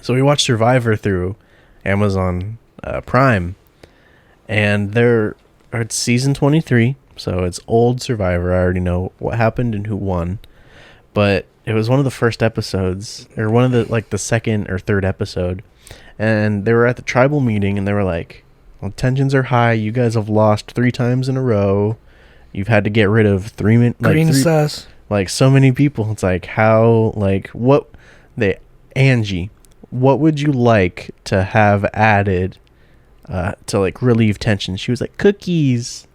So we watch Survivor through Amazon Prime, and it's season 23, so it's old Survivor. I already know what happened and who won, but it was one of the first episodes, or one of the second or third episode. And they were at the tribal meeting, and they were like, well, tensions are high. You guys have lost 3 times in a row. You've had to get rid of green sus. Like so many people. It's like, how, like, Angie, what would you like to have added to like relieve tension? She was like, cookies.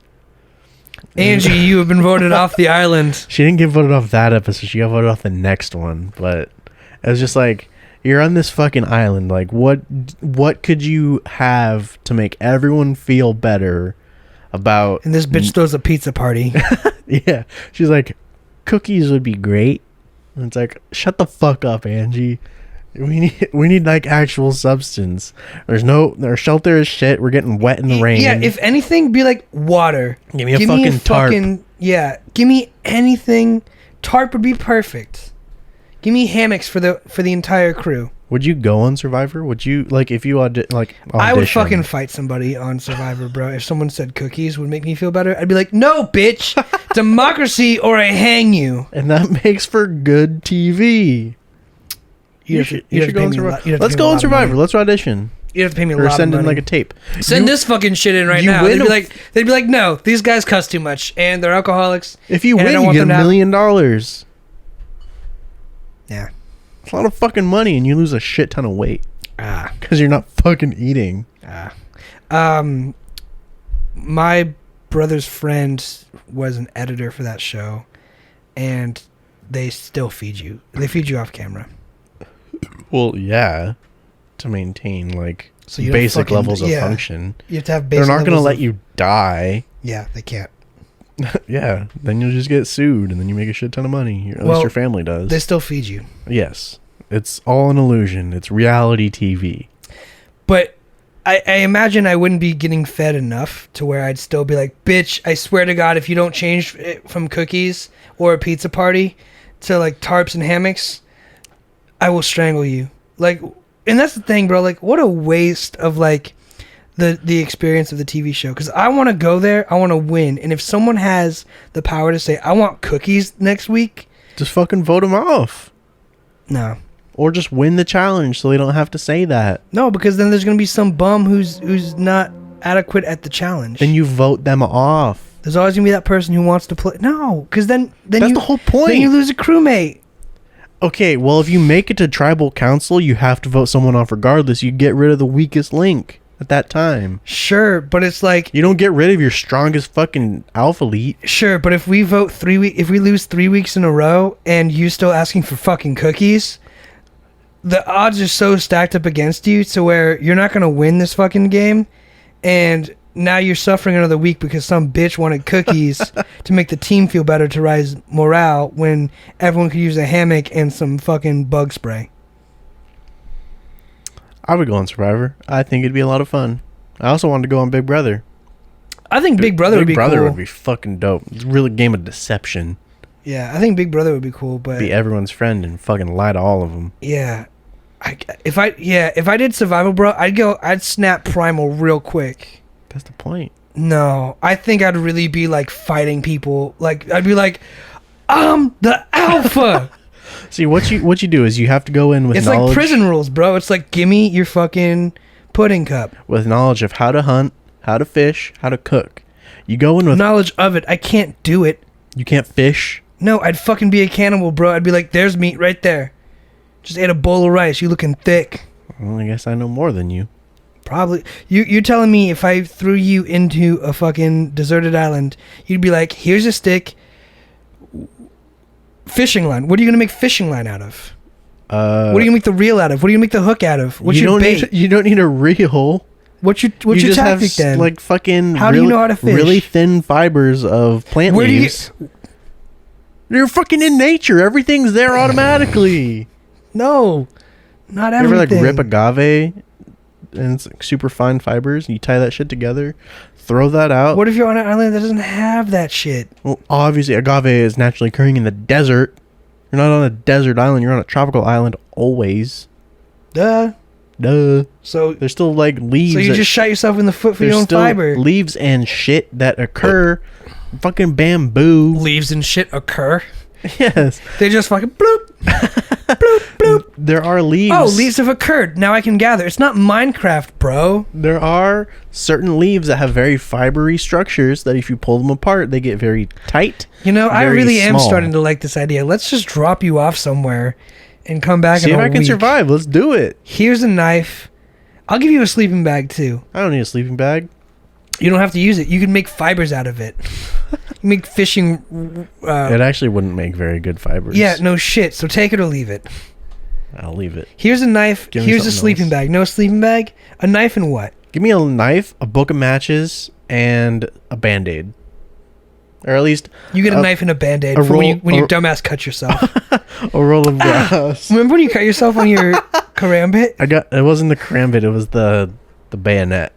Angie, you have been voted off the island. She didn't get voted off that episode. She got voted off the next one. But it was just like, you're on this fucking island. Like, what could you have to make everyone feel better about? And this bitch throws a pizza party. Yeah. She's like, cookies would be great. And it's like, shut the fuck up, Angie. We need like actual substance. Our shelter is shit. We're getting wet in the rain. Yeah, if anything, be like water. Give me a fucking tarp. Yeah, give me anything. Tarp would be perfect. Give me hammocks for the entire crew. Would you go on Survivor? Would you, like, if you audition? I would fucking fight somebody on Survivor, bro. If someone said cookies would make me feel better, I'd be like, no, bitch. Democracy or I hang you. And that makes for good TV. You should go on Survivor. Let's go on Survivor. Let's audition. You have to pay me a lot of money. Or send in like a tape. Send this fucking shit in right now. They'd be like, no, these guys cuss too much and they're alcoholics. If you win, you get $1 million. Yeah. It's a lot of fucking money, and you lose a shit ton of weight. Because you're not fucking eating. My brother's friend was an editor for that show, and they still feed you. They feed you off camera. Well, yeah. To maintain, like, so basic levels of function. You have to have basic. They're not going to let you die. Yeah, they can't. Yeah, then you'll just get sued, and then you make a shit ton of money. At least your family does. They still feed you. Yes. It's all an illusion. It's reality TV. But I imagine I wouldn't be getting fed enough to where I'd still be like, bitch, I swear to God, if you don't change it from cookies or a pizza party to, like, tarps and hammocks, I will strangle you. Like, and that's the thing, bro. Like, what a waste of, like, the experience of the TV show, because I want to go there, I want to win, and if someone has the power to say I want cookies next week, just fucking vote them off. No, or just win the challenge so they don't have to say that. No, because then there's gonna be some bum who's not adequate at the challenge. Then you vote them off. There's always gonna be that person who wants to play. No, because then That's the whole point. Then you lose a crewmate. Okay, well, if you make it to tribal council, you have to vote someone off regardless. You get rid of the weakest link at that time. Sure, but it's like You don't get rid of your strongest fucking alpha elite. sure, but if we vote if we lose 3 weeks in a row and you still asking for fucking cookies, the odds are so stacked up against you to where you're not gonna win this fucking game, and now you're suffering another week because some bitch wanted cookies to make the team feel better to rise morale when everyone could use a hammock and some fucking bug spray. I would go on Survivor. I think it'd be a lot of fun. I also wanted to go on Big Brother. I think Big Brother would be Big Brother cool. would be fucking dope. It's really a game of deception. Yeah, I think Big Brother would be cool, but Be everyone's friend and fucking lie to all of them. yeah, if I did Survival, bro, I'd snap Primal real quick. That's the point. No, I think I'd really be like fighting people. Like I'd be like, I'm the alpha. See, what you do is you have to go in with It's knowledge. like prison rules, bro. It's like, give me your fucking pudding cup. With knowledge of how to hunt, how to fish, how to cook. You go in with Knowledge of it. I can't do it. You can't fish. No, I'd fucking be a cannibal, bro. I'd be like, there's meat right there. Just ate a bowl of rice. You looking thick. Well, I guess I know more than you. Probably. You're telling me if I threw you into a fucking deserted island, you'd be like, here's a stick, fishing line. What are you going to make fishing line out of? What are you going to make the reel out of? What are you going to make the hook out of? What's your bait? You don't need a reel. What's your just tactic have, then? Like fucking How do you know how to fish? Really thin fibers of plant Where leaves. You're fucking in nature. Everything's there automatically. No, not You everything. ever like rip agave and it's like super fine fibers? You tie that shit together, throw that out. What if you're on an island that doesn't have that shit? Well, obviously agave is naturally occurring in the desert. You're not on a desert island. You're on a tropical island always. Duh. So There's still like leaves. So you just shot yourself in the foot for your own still fiber. Leaves and shit that occur. Fucking bamboo. Leaves and shit occur. Yes. They just fucking bloop, bloop, bloop. There are leaves. Oh, leaves have occurred. Now I can gather. It's not Minecraft, bro. There are certain leaves that have very fibery structures that if you pull them apart, they get very tight. You know, I very really am small. starting to like this idea. Let's just drop you off somewhere and come back See in if a I can week. survive. Let's do it. Here's a knife. I'll give you a sleeping bag, too. I don't need a sleeping bag. You don't have to use it. You can make fibers out of it. You make fishing... It actually wouldn't make very good fibers. yeah, no shit. So take it or leave it. I'll leave it. Here's a knife. Give me Here's a something sleeping else. bag. No sleeping bag? A knife and what? Give me a knife, a book of matches, and a Band-Aid. Or at least You get a knife and a Band-Aid a for when roll- you dumbass cut yourself. a roll of glass. Remember when you cut yourself on your karambit? It wasn't the karambit, it was the bayonet.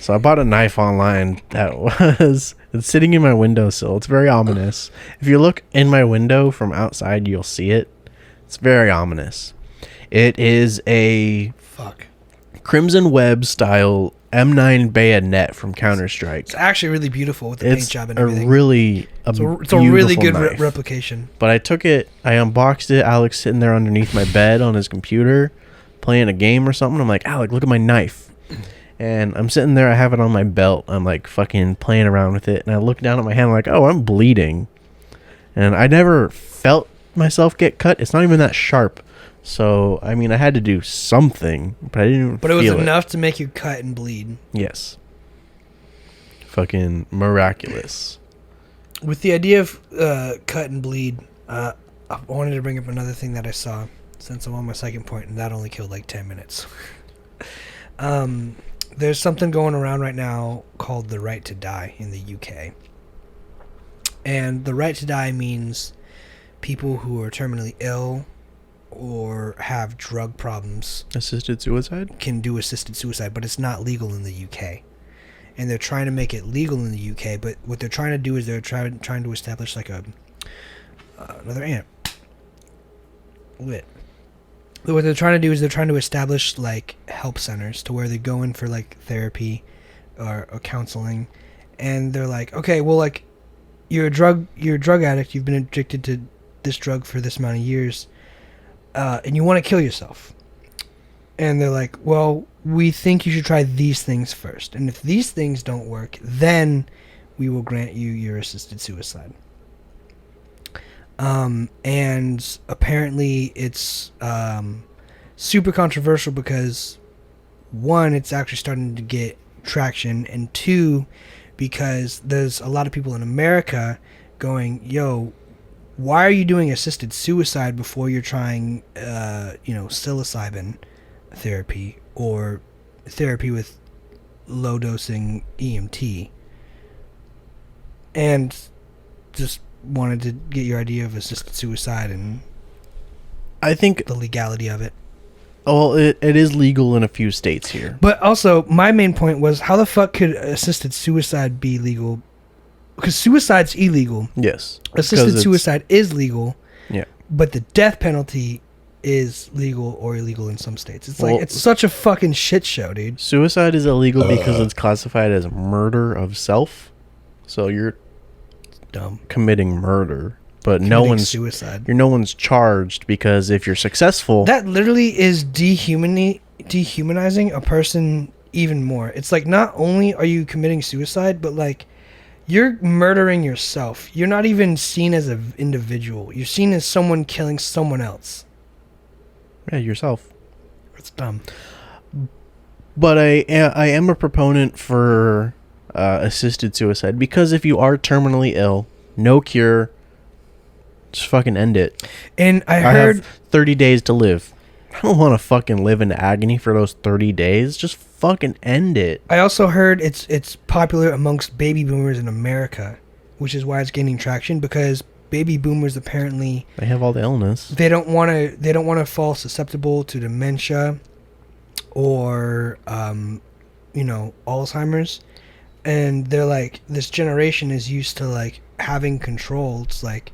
So I bought a knife online that it's sitting in my windowsill. It's very ominous. If you look in my window from outside, you'll see it. It's very ominous. It is a Fuck. Crimson Web style M9 bayonet from Counter-Strike. It's actually really beautiful with the paint It's job and a everything. really It's a really beautiful good knife. replication. But I took it, I unboxed it. Alex sitting there underneath my bed on his computer playing a game or something. I'm like, Alec, look at my knife. And I'm sitting there, I have it on my belt. I'm like fucking playing around with it. And I look down at my hand, I'm like, oh, I'm bleeding. And I never felt myself get cut. It's not even that sharp. So, I mean, I had to do something, but I didn't But it was feel enough to make you cut and bleed. Yes. Fucking miraculous. With the idea of cut and bleed, I wanted to bring up another thing that I saw since I'm on my second point, and that only killed like 10 minutes. There's something going around right now called the right to die in the UK. And the right to die means people who are terminally ill or have drug problems Assisted suicide? can do assisted suicide, but it's not legal in the UK. And they're trying to make it legal in the UK, but what they're trying to do is they're trying to establish like another ant. Lit. What they're trying to do is they're trying to establish like help centers to where they go in for like therapy or counseling, and they're like, okay, well, like you're a drug addict, you've been addicted to this drug for this amount of years, and you want to kill yourself. And they're like, well, we think you should try these things first, and if these things don't work, then we will grant you your assisted suicide. And apparently it's super controversial because, one, it's actually starting to get traction, and two, because there's a lot of people in America going, yo, why are you doing assisted suicide before you're trying, psilocybin therapy or therapy with low dosing EMT? And just wanted to get your idea of assisted suicide and I think the legality of it. Well, it is legal in a few states here. But also, my main point was, how the fuck could assisted suicide be legal? Because suicide's illegal. Yes. Assisted suicide is legal. Yeah. But the death penalty is legal or illegal in some states. It's like, it's such a fucking shit show, dude. Suicide is illegal because it's classified as murder of self. So you're dumb committing murder. But committing suicide. No one's charged, because if you're successful, that literally is dehumanizing a person even more. It's like, not only are you committing suicide, but like, you're murdering yourself. You're not even seen as an individual. You're seen as someone killing someone else. Yeah, yourself. It's dumb. But I am a proponent for assisted suicide, because if you are terminally ill, no cure, just fucking end it. And I heard have 30 days to live. I don't want to fucking live in agony for those 30 days. Just fucking end it. I also heard it's popular amongst baby boomers in America, which is why it's gaining traction, because baby boomers apparently, they have all the illness. They don't want to fall susceptible to dementia or Alzheimer's. And they're like, this generation is used to like having control. It's like,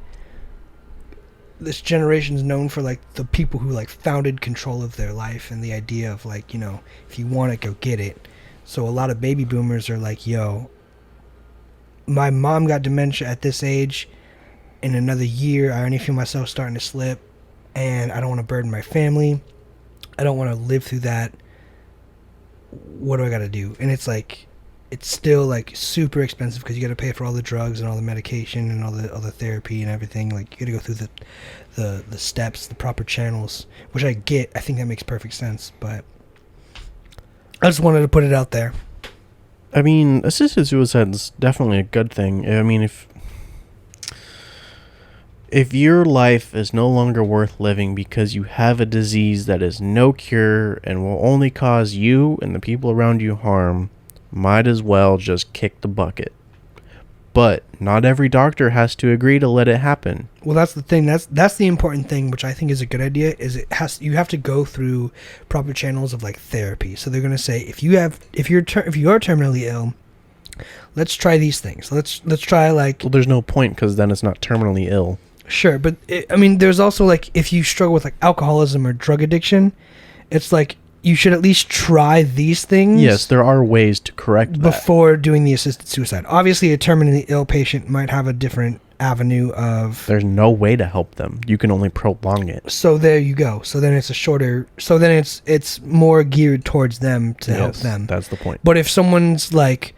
this generation is known for like the people who like founded control of their life and the idea of like, if you want it, go get it. So a lot of baby boomers are like, yo, my mom got dementia at this age. In another year, I already feel myself starting to slip, and I don't want to burden my family. I don't want to live through that. What do I got to do? And it's like, it's still like super expensive, because you got to pay for all the drugs and all the medication and all the therapy and everything. Like, you got to go through the steps, the proper channels, which I get. I think that makes perfect sense, but I just wanted to put it out there. I mean, assisted suicide is definitely a good thing. I mean, if your life is no longer worth living because you have a disease that is no cure and will only cause you and the people around you harm, might as well just kick the bucket. But not every doctor has to agree to let it happen. Well, that's the thing. That's the important thing, which I think is a good idea. Is you have to go through proper channels of like therapy. So they're gonna say, if you are terminally ill, let's try these things. Let's try like. Well, there's no point, because then it's not terminally ill. Sure, but there's also like, if you struggle with like alcoholism or drug addiction, it's like, you should at least try these things. Yes, there are ways to correct that before doing the assisted suicide. Obviously, a terminally ill patient might have a different avenue of. There's no way to help them. You can only prolong it. So there you go. So then it's a shorter. So then it's more geared towards them to help them. That's the point. But if someone's like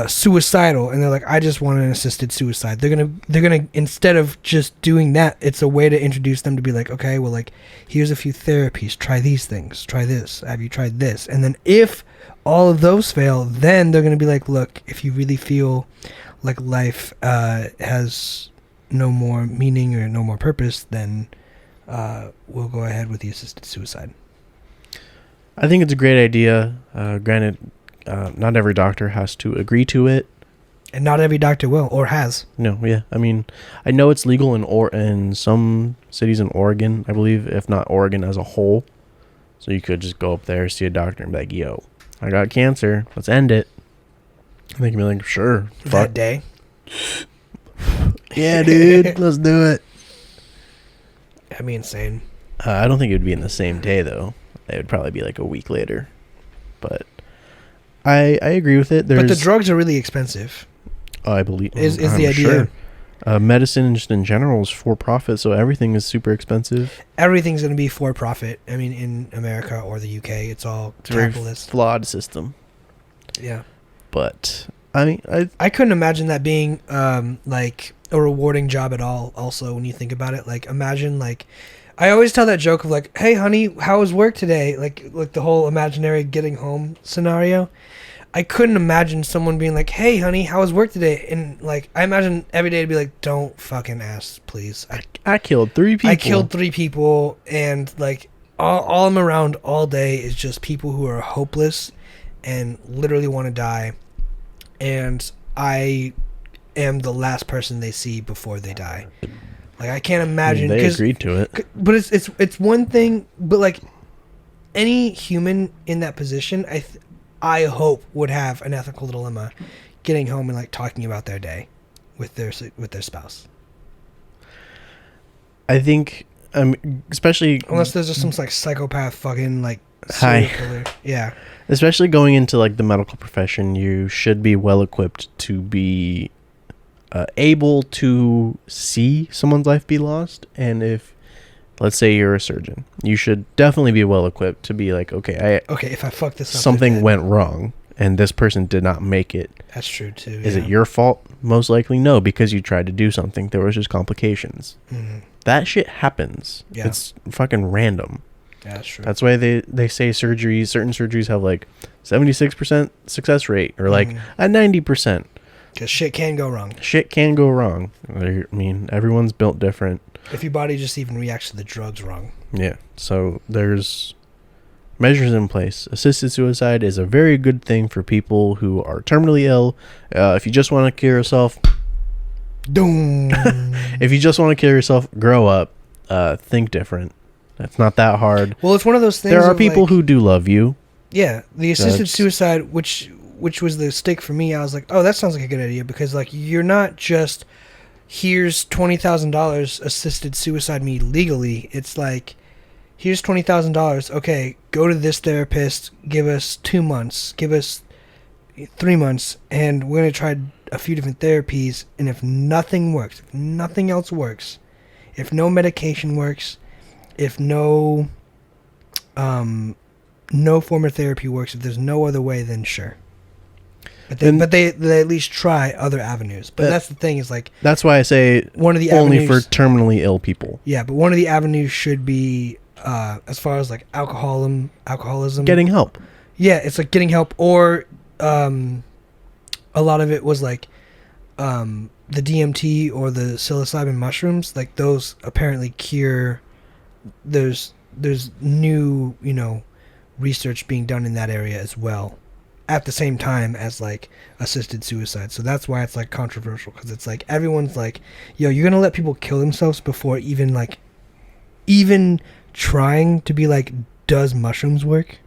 suicidal and they're like, I just want an assisted suicide, they're gonna instead of just doing that, it's a way to introduce them to be like, okay, well, like, here's a few therapies, try these things, try this, have you tried this? And then if all of those fail, then they're gonna be like, look, if you really feel like life has no more meaning or no more purpose, then we'll go ahead with the assisted suicide. I think it's a great idea. Granted, not every doctor has to agree to it. And not every doctor will or has. No, yeah. I mean, I know it's legal in some cities in Oregon, I believe, if not Oregon as a whole. So you could just go up there, see a doctor, and be like, yo, I got cancer. Let's end it. And they can be like, sure. That Fuck. day. Yeah, dude. Let's do it. That'd be insane. I don't think it would be in the same day, though. It would probably be like a week later. But I agree with it. But the drugs are really expensive. I believe is the idea. Sure. Medicine just in general is for profit, so everything is super expensive. Everything's going to be for profit. I mean, in America or the UK, it's all capitalist. A very flawed system. Yeah. But I mean, I couldn't imagine that being like a rewarding job at all. Also, when you think about it, like imagine like I always tell that joke of like, "Hey, honey, how was work today?" Like the whole imaginary getting home scenario. I couldn't imagine someone being like, "Hey, honey, how was work today?" And like, I imagine every day to be like, "Don't fucking ask, please." I killed 3 people. I killed 3 people, and like all I'm around all day is just people who are hopeless and literally want to die, and I am the last person they see before they die. Like I can't imagine. They agreed to it, but it's one thing. But like any human in that position, I hope would have an ethical dilemma, getting home and like talking about their day with their spouse. I think, especially Unless there's just some like psychopath fucking like Hi. serial killer. Yeah. Especially going into like the medical profession, you should be well equipped to be able to see someone's life be lost. And if, let's say you're a surgeon, you should definitely be well equipped to be like, okay, if I fuck this up, something went wrong and this person did not make it. That's true too. Is it your fault? Most likely no, because you tried to do something. There was just complications. Mm-hmm. That shit happens. Yeah. It's fucking random. Yeah, that's true. That's why they say certain surgeries have like 76% success rate or like a 90%. Because shit can go wrong. Shit can go wrong. I mean, everyone's built different. If your body just even reacts to the drugs wrong. Yeah. So there's measures in place. Assisted suicide is a very good thing for people who are terminally ill. If you just want to kill yourself, Doom. if you just want to kill yourself, grow up. Think different. It's not that hard. Well, it's one of those things. There are people who do love you. Yeah, the assisted suicide, which was the stick for me. I was like, oh, that sounds like a good idea, because like you're not just here's $20,000 assisted suicide me legally. It's like here's $20,000. Okay, go to this therapist. Give us 2 months. Give us 3 months, and we're gonna try a few different therapies. And if nothing works, if nothing else works, if no medication works, if no form of therapy works, if there's no other way, then sure. But they at least try other avenues. But that's the thing, is like, that's why I say one of the only for terminally ill people. Yeah, but one of the avenues should be as far as like alcoholism, getting help. Yeah, it's like getting help, or a lot of it was like the DMT or the psilocybin mushrooms. Like those apparently cure. There's new research being done in that area as well, at the same time as like assisted suicide. So that's why it's like controversial, because it's like everyone's like, yo, you're gonna let people kill themselves before even trying to be like, does mushrooms work?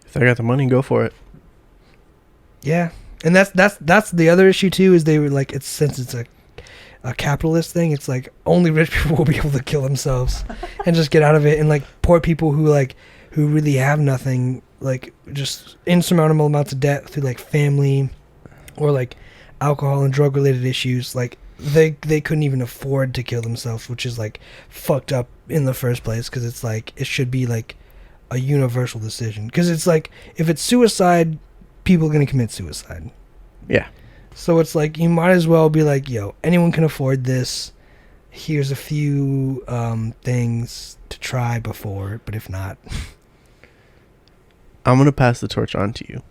If I got the money, go for it. Yeah. And that's the other issue too, is they were like, since it's a capitalist thing, it's like only rich people will be able to kill themselves and just get out of it, and like poor people who really have nothing, like just insurmountable amounts of debt through like family or like alcohol and drug related issues, like they couldn't even afford to kill themselves, which is like fucked up in the first place, because it's like it should be like a universal decision, because it's like if it's suicide, people are going to commit suicide. Yeah. So it's like you might as well be like, yo, anyone can afford this. Here's a few things to try before, but if not, I'm going to pass the torch on to you.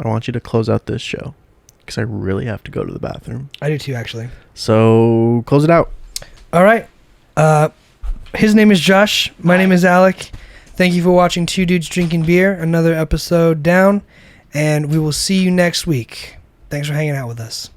I want you to close out this show, because I really have to go to the bathroom. I do too, actually. So close it out. All right. His name is Josh. My name is Alec. Thank you for watching Two Dudes Drinking Beer. Another episode down, and we will see you next week. Thanks for hanging out with us.